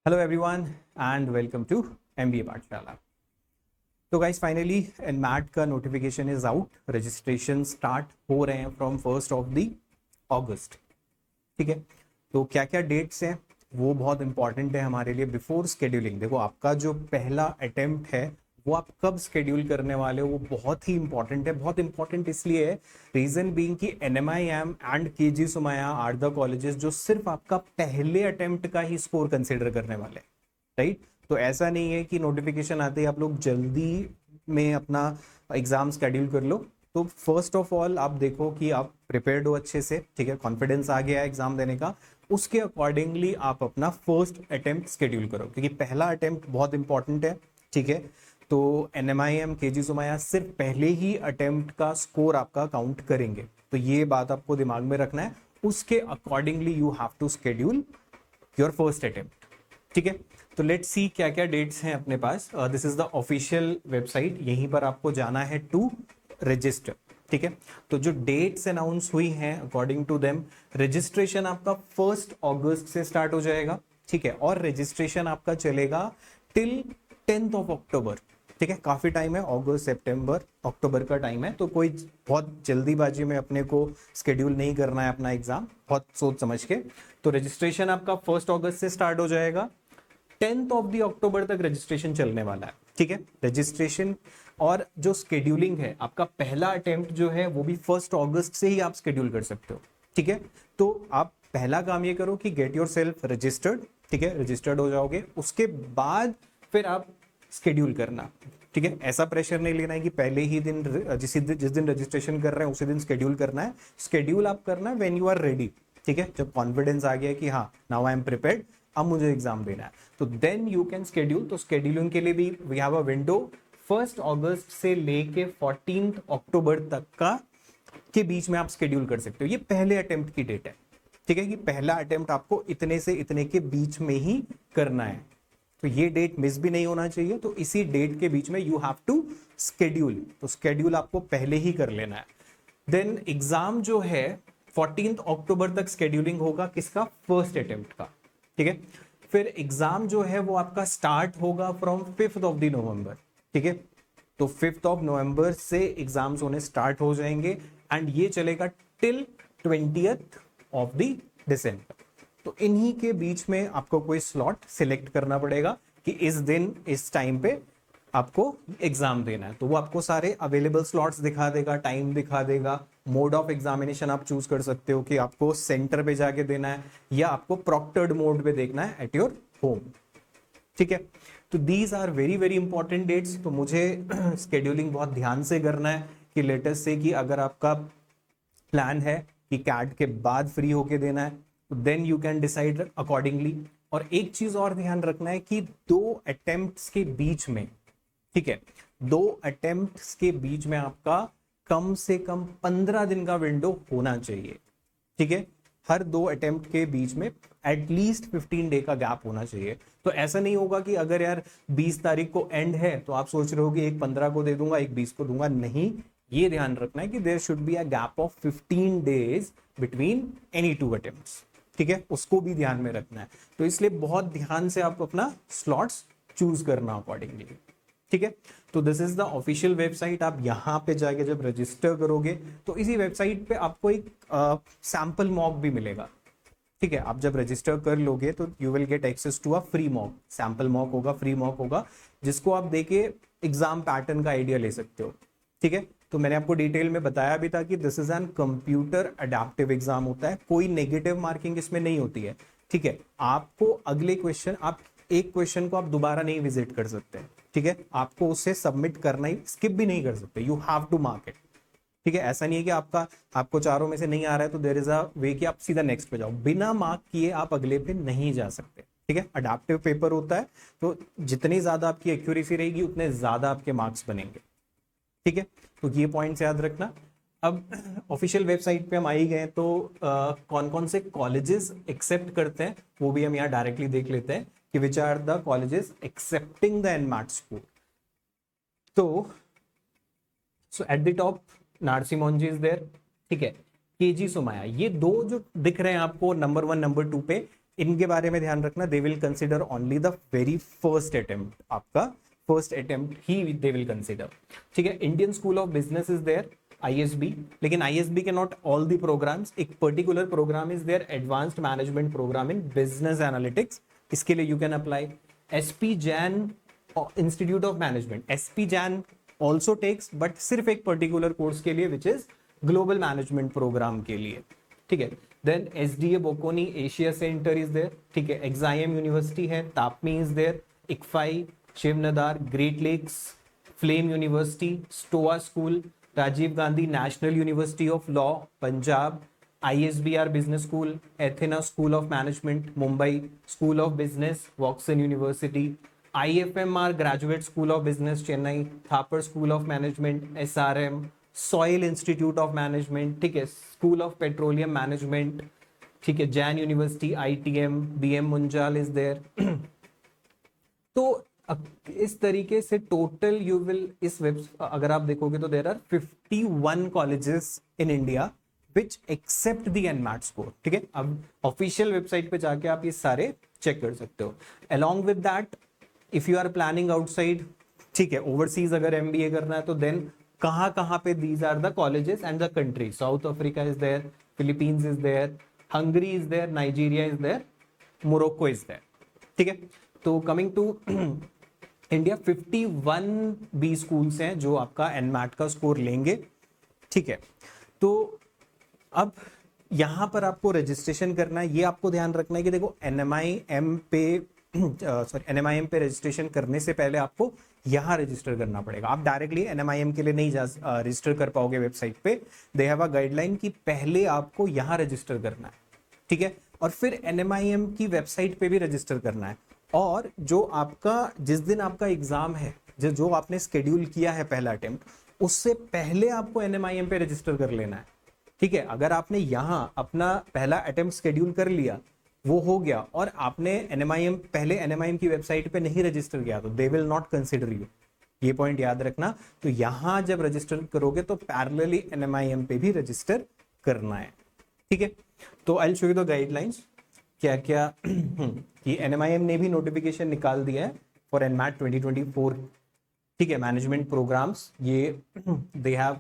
Hello everyone and welcome to MBA Pathshala. तो guys finally NMAT का notification is out. Registration start हो रहे हैं फ्रॉम 1 अगस्त। ठीक है, तो क्या क्या डेट्स हैं वो बहुत इंपॉर्टेंट है हमारे लिए बिफोर शेड्यूलिंग। देखो आपका जो पहला अटेम्प्ट है वो आप कब शेड्यूल करने वाले हो वो बहुत ही इंपॉर्टेंट है। बहुत इंपॉर्टेंट इसलिए है, रीजन बीइंग कि NMIM and KJ Somaiya are the colleges जो सिर्फ आपका पहले अटेम्प्ट का ही स्कोर कंसिडर करने वाले हैं, राइट। तो ऐसा नहीं है कि नोटिफिकेशन आते ही आप लोग जल्दी में अपना एग्जाम शेड्यूल कर लो। तो फर्स्ट ऑफ ऑल आप देखो कि आप प्रिपेयर्ड हो अच्छे से, ठीक है, कॉन्फिडेंस आ गया है एग्जाम देने का, उसके अकॉर्डिंगली आप अपना फर्स्ट अटेम्प्ट शेड्यूल करो, क्योंकि पहला अटेम्प्ट बहुत इंपॉर्टेंट है। ठीक है, तो एनएमआईएम केजी सुमाया सिर्फ पहले ही अटेम्प्ट का स्कोर आपका काउंट करेंगे, तो ये बात आपको दिमाग में रखना है। उसके accordingly you have to schedule your first attempt. ठीक है, तो लेट्स सी क्या क्या डेट्स हैं अपने पास। This is the official website, यहीं पर आपको जाना है टू रजिस्टर। ठीक है, तो जो डेट्स अनाउंस हुई हैं अकॉर्डिंग टू देम, रजिस्ट्रेशन आपका 1 अगस्त से स्टार्ट हो जाएगा। ठीक है, और रजिस्ट्रेशन आपका चलेगा टिल 10 अक्टूबर। ठीक है, काफी टाइम है, अगस्त सितंबर अक्टूबर का टाइम है, तो कोई बहुत जल्दीबाजी में अपने को शेड्यूल नहीं करना है अपना एग्जाम, बहुत सोच समझ के। तो रजिस्ट्रेशन आपका 1 अगस्त से स्टार्ट हो जाएगा, 10 अक्टूबर तक रजिस्ट्रेशन चलने वाला है। ठीक है, रजिस्ट्रेशन और जो शेड्यूलिंग है, आपका पहला अटेम्प्ट जो है वो भी 1 अगस्त से ही आप शेड्यूल कर सकते हो। ठीक है, तो आप पहला काम ये करो कि गेट योर सेल्फ रजिस्टर्ड। ठीक है, रजिस्टर्ड हो जाओगे, उसके बाद फिर आप शेड्यूल करना। ठीक है, ऐसा प्रेशर नहीं लेना है कि पहले ही दिन जिस दिन रजिस्ट्रेशन कर रहे हैं उसी दिन शेड्यूल करना है। शेड्यूल आप करना है व्हेन यू आर रेडी। ठीक है, जब कॉन्फिडेंस आ गया कि हाँ नाउ आई एम प्रिपेयर्ड, अब मुझे एग्जाम देना है, तो देन यू कैन शेड्यूल। तो शेड्यूलिंग के लिए भी वी हैव अ विंडो 1 अगस्त से लेके 14 अक्टूबर तक का के बीच में आप शेड्यूल कर सकते हो। ये पहले अटेम्प्ट की डेट है। ठीक है, कि पहला अटेम्प्ट आपको इतने से इतने के बीच में ही करना है, तो ये डेट मिस भी नहीं होना चाहिए। तो इसी डेट के बीच में यू हैव टू शेड्यूल, तो शेड्यूल आपको पहले ही कर लेना है। देन एग्जाम जो है 14 अक्टूबर तक शेड्यूलिंग होगा किसका, फर्स्ट अटेम्प्ट का। ठीक है, फिर एग्जाम जो है वो आपका स्टार्ट होगा फ्रॉम 5 नवंबर। ठीक है, तो 5 नवंबर से एग्जाम्स होने स्टार्ट हो जाएंगे एंड ये चलेगा टिल 20 दिसंबर। तो इन्हीं के बीच में आपको कोई स्लॉट सिलेक्ट करना पड़ेगा कि इस दिन इस टाइम पे आपको एग्जाम देना है, तो वो आपको सारे अवेलेबल स्लॉट्स दिखा देगा, टाइम दिखा देगा। मोड ऑफ एग्जामिनेशन आप चूज कर सकते हो कि आपको सेंटर पे जाके देना है या आपको प्रॉक्टर्ड मोड पे देखना है एट योर होम। ठीक है, तो these are very very important dates. तो मुझे स्केड्यूलिंग बहुत ध्यान से करना है कि लेटेस्ट से कि अगर आपका प्लान है कि कैट के बाद फ्री होके देना है, तो then you can decide accordingly. और एक चीज और ध्यान रखना है कि 2 अटेम्प्ट्स के बीच में, ठीक है, 2 अटेम्प्ट्स के बीच में आपका कम से कम 15 दिन का विंडो होना चाहिए। ठीक है, हर 2 अटेम्प्ट के बीच में एटलीस्ट 15 डे का गैप होना चाहिए। तो ऐसा नहीं होगा कि अगर यार 20 तारीख को एंड है तो आप सोच रहे हो कि एक 15 को दे दूंगा एक 20 को दूंगा, नहीं। ये ध्यान रखना है कि there should be a gap of 15 days between any 2 attempts. ठीक है, उसको भी ध्यान में रखना है। तो इसलिए बहुत ध्यान से आप अपना स्लॉट्स चूज करना अकॉर्डिंगली। ठीक है, तो this is the official website. आप यहाँ पे जाके जब रजिस्टर करोगे तो इसी वेबसाइट पे आपको एक सैंपल मॉक भी मिलेगा। ठीक है, आप जब रजिस्टर कर लोगे तो you will get access to a free mock, sample mock होगा, फ्री मॉक होगा, जिसको आप देके एग्जाम पैटर्न का आइडिया ले सकते हो। ठीक है, तो मैंने आपको डिटेल में बताया भी था कि this is an computer adaptive exam होता है, कोई नेगेटिव मार्किंग इसमें नहीं होती है। ठीक है, आपको अगले क्वेश्चन, आप एक क्वेश्चन को आप दोबारा नहीं विजिट कर सकते। ठीक है, आपको उससे सबमिट करना ही, स्किप भी नहीं कर सकते, you have to mark it. ठीक है, ऐसा नहीं है कि आपको चारों में से नहीं आ रहा है तो देयर इज अ वे कि आप सीधा नेक्स्ट पे जाओ, बिना मार्क किए आप अगले पे नहीं जा सकते। ठीक है, अडेप्टिव पेपर होता है, तो जितनी ज्यादा आपकी एक्यूरेसी रहेगी उतने ज्यादा आपके मार्क्स बनेंगे। ठीक है, तो ये पॉइंट्स याद रखना। अब ऑफिशियल वेबसाइट पे हम आ ही गए, तो कौन कौन से कॉलेजेस एक्सेप्ट करते हैं वो भी हम यहाँ डायरेक्टली देख लेते हैं कि which are the colleges accepting the NMAT school. तो so at the top Narsee Monjee is there. ठीक है, केजी सुमाया, ये दो जो दिख रहे हैं आपको नंबर 1 नंबर 2 पे, इनके बारे में ध्यान रखना, they will consider only the very first attempt, आपका फर्स्ट अटेम्प्ट ही दे विल कंसिडर, ठीक है। Indian School of Business is there, ISB, लेकिन ISB के नॉट ऑल द प्रोग्राम्स, एक particular programme is there, advanced management programme in business analytics, इसके लिए you can apply. SP Jain Institute of Management, SP Jain also takes, but सिर्फ एक particular course के लिए which is global management programme के लिए, ठीक है। Then SDA Bocconi Asia Center is there, ठीक है। एक्साइम यूनिवर्सिटी है, TAPMI is there, ICFAI, Shiv Nadar, Great Lakes, FLAME University, Stoa School, Rajiv Gandhi National University of Law Punjab, ISBR Business School, Athena School of Management Mumbai, School of Business Woxsen University, IFMR Graduate School of Business Chennai, Thapar School of Management SRM, सॉइल Institute of Management, ठीक है, School of Petroleum management, ठीक है, Jain university, ITM, BM Munjal is there. तो इस तरीके से total you will, इस वेब अगर आप देखोगे तो there are 51 colleges in India which accept the NMAT score, ठीक है। अब ऑफिशियल वेबसाइट पे जाके आप ये सारे चेक कर सकते हो। Along with that if you are planning outside, ठीक है, ओवरसीज अगर MBA करना है तो देन कहाँ पे these are the colleges and the country, South Africa is there, Philippines is there, Hungary is there, Nigeria is there, Morocco is there, ठीक है। तो coming to India, 51 B schools हैं जो आपका एनमैट का स्कोर लेंगे, ठीक है। तो अब यहां पर आपको रजिस्ट्रेशन करना है, ये आपको ध्यान रखना है कि देखो NMIM पे रजिस्ट्रेशन करने से पहले आपको यहां रजिस्टर करना पड़ेगा। आप डायरेक्टली NMIM के लिए नहीं रजिस्टर कर पाओगे वेबसाइट पे, दे हैव अ गाइडलाइन कि पहले आपको यहां रजिस्टर करना है, ठीक है, और फिर NMIM की वेबसाइट पे भी रजिस्टर करना है। और जो आपका जिस दिन आपका एग्जाम है, जो आपने स्केड्यूल किया है पहला अटेम्प्ट, उससे पहले आपको NMIM पे रजिस्टर कर लेना है, ठीक है। अगर आपने यहाँ अपना पहला अटेम्प्ट स्केड्यूल कर लिया, वो हो गया, और आपने पहले NMIM की वेबसाइट पे नहीं रजिस्टर किया, तो they will not consider you, ये पॉइंट याद रखना। तो यहाँ जब रजिस्टर करोगे तो पैरेलली NMIM पे भी रजिस्टर करना है, ठीक है। तो I will show you the guidelines, क्या क्या कि NMIM ने भी नोटिफिकेशन निकाल दिया है फॉर एनमैट 2024, ठीक है, मैनेजमेंट प्रोग्राम्स, ये दे हैव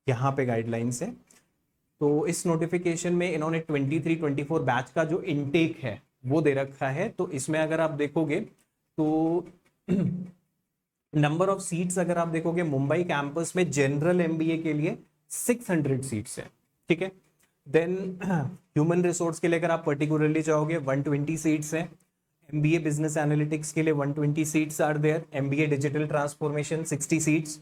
यहाँ पे गाइडलाइंस है। तो इस नोटिफिकेशन में इन्होंने 23-24 बैच का जो इनटेक है वो दे रखा है। तो इसमें अगर आप देखोगे तो नंबर ऑफ सीट्स अगर आप देखोगे, मुंबई कैंपस में जनरल MBA के लिए 600 सीट्स है, ठीक है। देन ह्यूमन रिसोर्स के लिए अगर आप पर्टिकुलरली जाओगे 120 सीट्स है, MBA बिजनेस एनालिटिक्स के लिए 120 seats are there, MBA digital transformation 60 seats,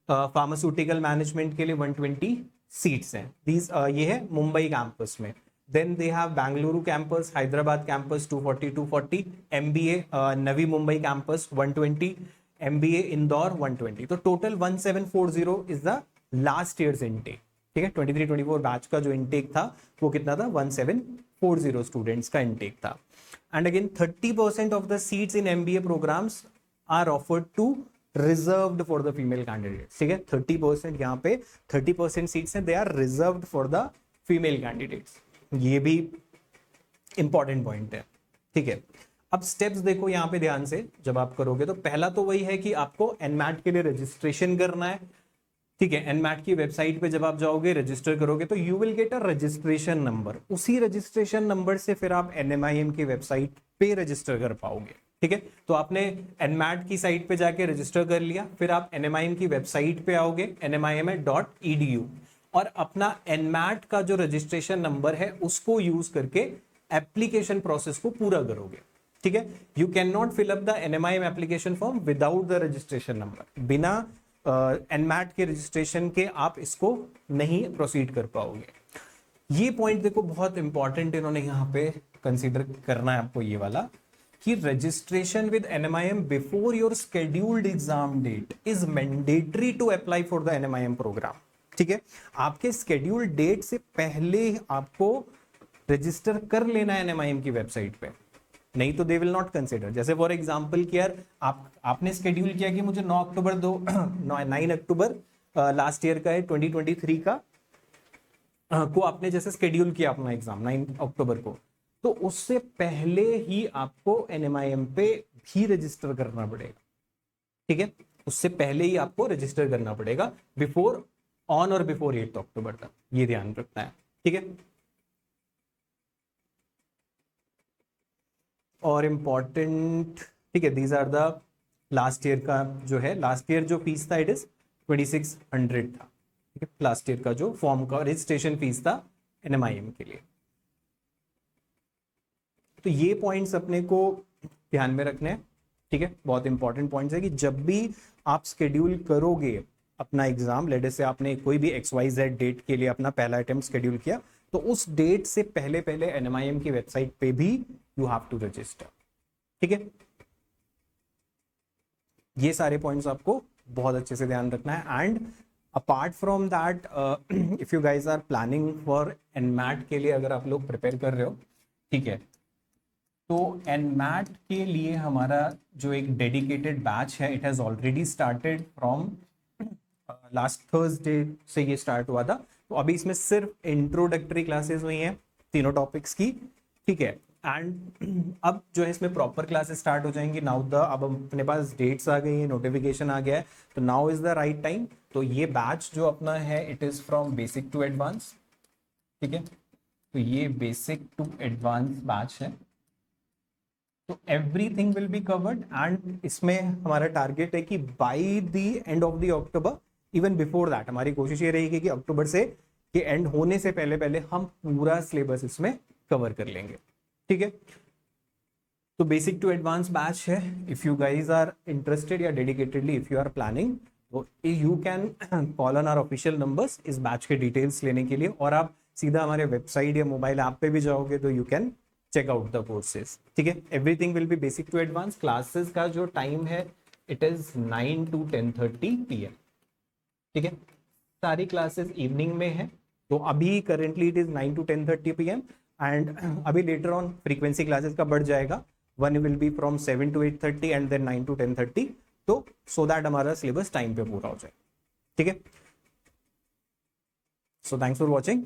pharmaceutical management के लिए 120 सीट्स हैं। दीज ये है मुंबई कैंपस में। Then they have Bengaluru campus, Hyderabad campus 240 MBA Navi Mumbai campus 120, MBA Indore 120। तो total 1740 is the last years intake, ठीक है। 23-24 बैच का जो इनटेक था वो कितना था, 1740 स्टूडेंट्स का इनटेक था। And again 30% of the seats in MBA programmes are offered to reserved for the female candidates, ठीक है। 30% यहाँ पे 30% सीट्स हैं, they are reserved for the female candidates, ये भी इंपॉर्टेंट पॉइंट है, ठीक है। अब स्टेप्स देखो यहाँ पे ध्यान से, जब आप करोगे तो पहला तो वही है कि आपको एनमैट के लिए रजिस्ट्रेशन करना है, ठीक है। एनमैट की वेबसाइट पे जब आप जाओगे रजिस्टर करोगे तो you will get a registration number, उसी रजिस्ट्रेशन नंबर से फिर आप NMIM की वेबसाइट पे रजिस्टर कर पाओगे, ठीक है। तो आपने एनमैट की साइट पे जाके रजिस्टर कर लिया, फिर आप NMIM की वेबसाइट पे आओगे nmim.edu, और अपना एनमैट का जो रजिस्ट्रेशन नंबर है उसको यूज करके एप्लीकेशन प्रोसेस को पूरा करोगे, ठीक है। You can not fill up the NMIM application form without the registration number, बिना एनमैट के रजिस्ट्रेशन के आप इसको नहीं प्रोसीड कर पाओगे। ये पॉइंट देखो बहुत इंपॉर्टेंट इन्होंने यहाँ पे कंसीडर करना है आपको, ये वाला कि registration with NMIM before your scheduled exam date is mandatory to apply for the NMIM programme, ठीक है। आपके स्केड्यूल्ड डेट से पहले आपको रजिस्टर कर लेना है NMIM की वेबसाइट पे, नहीं तो दे विल नॉट कंसिडर। जैसे फॉर एग्जांपल कि यार आपने स्केड्यूल किया कि मुझे 9 अक्टूबर लास्ट ईयर का है 2023 का को आपने जैसे स्केड्यूल किया अपना एग्जाम 9 अक्टूबर को, तो उससे पहले ही आपको NMIM पे भी रजिस्टर करना पड़ेगा, ठीक है, उससे पहले ही आपको रजिस्टर करना पड़ेगा, बिफोर ऑन और बिफोर 8 अक्टूबर तक, ये ध्यान रखना है, ठीक है। और इम्पॉर्टेंट, ठीक है, these are the last year का जो है, लास्ट ईयर जो फीस था इट इज 2600 था, ठीक है, लास्ट ईयर का जो फॉर्म का रजिस्ट्रेशन फीस था NMIM के लिए। तो ये पॉइंट्स अपने को ध्यान में रखने हैं, ठीक है, बहुत इंपॉर्टेंट पॉइंट्स है कि जब भी आप शेड्यूल करोगे अपना एग्जाम, लेट से आपने कोई भी XYZ डेट के लिए अपना पहला अटेम्प्ट शेड्यूल किया, तो उस डेट से पहले पहले NMIM की वेबसाइट पे भी यू हैव टू रजिस्टर, ठीक है। ये सारे पॉइंट्स आपको बहुत अच्छे से ध्यान रखना है। And apart from that, if you guys are planning for NMAT के लिए अगर आप लोग प्रिपेयर कर रहे हो, ठीक है, तो NMAT के लिए हमारा जो एक डेडिकेटेड बैच है, it has already started from last Thursday से ये स्टार्ट हुआ था। तो अभी इसमें सिर्फ इंट्रोडक्टरी क्लासेस हुई हैं तीनों टॉपिक्स की, ठीक है। एंड अब जो है इसमें प्रॉपर क्लासेस स्टार्ट हो जाएंगी नाउ द, अब अपने पास डेट्स आ गई है, नोटिफिकेशन आ गया है, तो now is the right time. तो ये बैच जो अपना है it is from basic to advance, ठीक है, तो ये बेसिक टू एडवांस बैच है। तो everything will be covered and इसमें हमारा टारगेट है कि by the end of the October, even before that हमारी कोशिश ये रहेगी कि अक्टूबर से के एंड होने से पहले पहले हम पूरा सिलेबस इसमें कवर कर लेंगे, ठीक है। तो बेसिक टू एडवांस बैच है, if you guys are interested या dedicatedly if you are planning, तो you can call on our official numbers इस बैच के डिटेल्स लेने के लिए, और आप सीधा हमारे वेबसाइट या मोबाइल ऐप पे भी जाओगे तो you can check out the courses, ठीक है। Everything will be basic to advance. Classes का जो टाइम है इट इज 9 to 10:30 PM, ठीक है, सारी क्लासेस इवनिंग में है। तो अभी currently it is 9 to 10:30 PM and अभी लेटर ऑन फ्रीक्वेंसी क्लासेस का बढ़ जाएगा, one will be from 7 to 8:30 and then 9 to 10:30, तो सो दैट हमारा सिलेबस टाइम पे पूरा हो जाए, ठीक है। So thanks for watching.